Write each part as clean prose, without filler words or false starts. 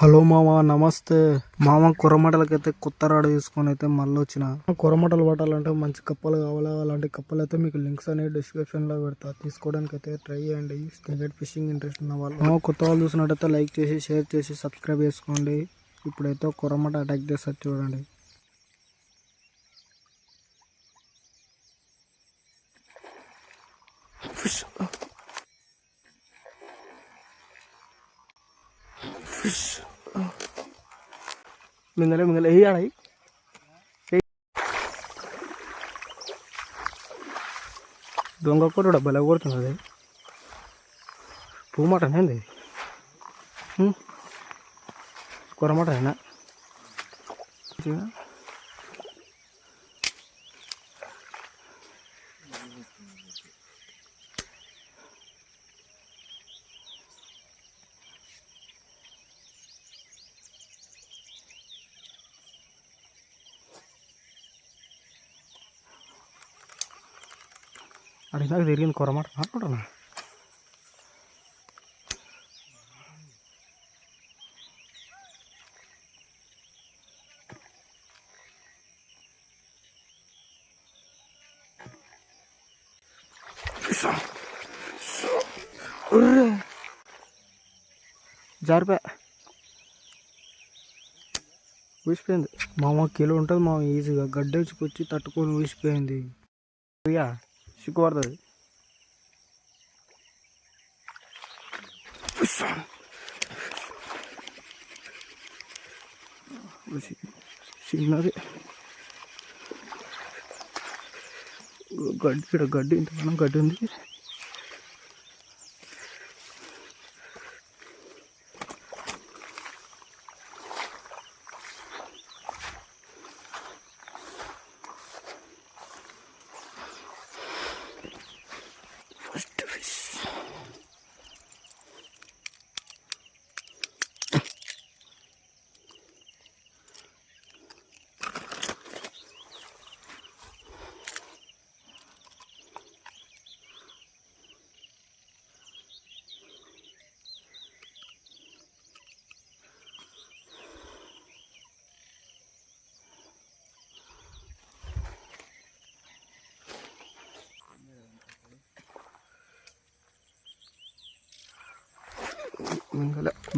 Hello మామ, నమస్తే మామ. కొరమటలకైతే కొత్త రాడు తీసుకొని అయితే మళ్ళీ వచ్చిన. కొరమటలు పట్టాలంటే మంచి కప్పలు కావాలి. అలాంటి కప్పలు అయితే మీకు లింక్స్ అనేవి డిస్క్రిప్షన్లో పెడతా, తీసుకోవడానికి అయితే ట్రై చేయండి. స్నేగెట్ ఫిషింగ్ ఇంట్రెస్ట్ ఉన్న వాళ్ళు, కొత్త వాళ్ళు చూసినట్టయితే లైక్ చేసి, షేర్ చేసి, సబ్స్క్రైబ్ చేసుకోండి. ఇప్పుడైతే కొరమట అటాక్ చేస్తారు చూడండి. ఫిష్ ఫిష్ మింగలే వేయాలి. దొంగ కొట్టుడు బల కొడుతుంది అది. పూమాట అనేది కొరమాట అయినా అడిగినాక తిరిగింది కొరమాట అనుకుంటున్నా. జారిపోయా, ఊసిపోయింది. మామ కిలో ఉంటుంది మామ, ఈజీగా గడ్డెచ్చుకొచ్చి తట్టుకొని ఊసిపోయింది. ఇక సిక్కు పడుతుంది. చిన్నది గడ్డి, ఇక్కడ గడ్డి ఇంతకన్నా గడ్డి ఉంది. ఫస్ట్ ఫిష్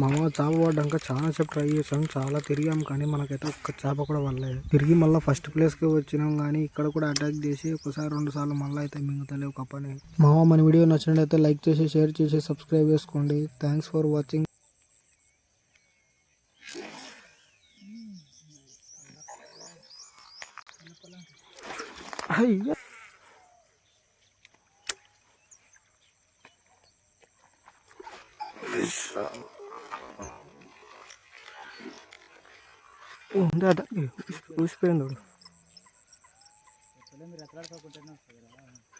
మామ. చేప పడ్డాక చాలా సేపు ట్రై చేసాం, చాలా తిరిగాం, కానీ మనకైతే ఒక్క చేప కూడా పడలేదు. తిరిగి మళ్ళీ ఫస్ట్ ప్లేస్కి వచ్చినాం, కానీ ఇక్కడ కూడా అటాక్ చేసి ఒకసారి 2 సార్లు మళ్ళీ అయితే మింగుతలేవు కప్పని. మామ, మన వీడియో నచ్చినట్లయితే లైక్ చేసి, షేర్ చేసి, సబ్స్క్రైబ్ చేసుకోండి. Thanks for watching. అయ్యా ఉందా ఊసిపోయింది.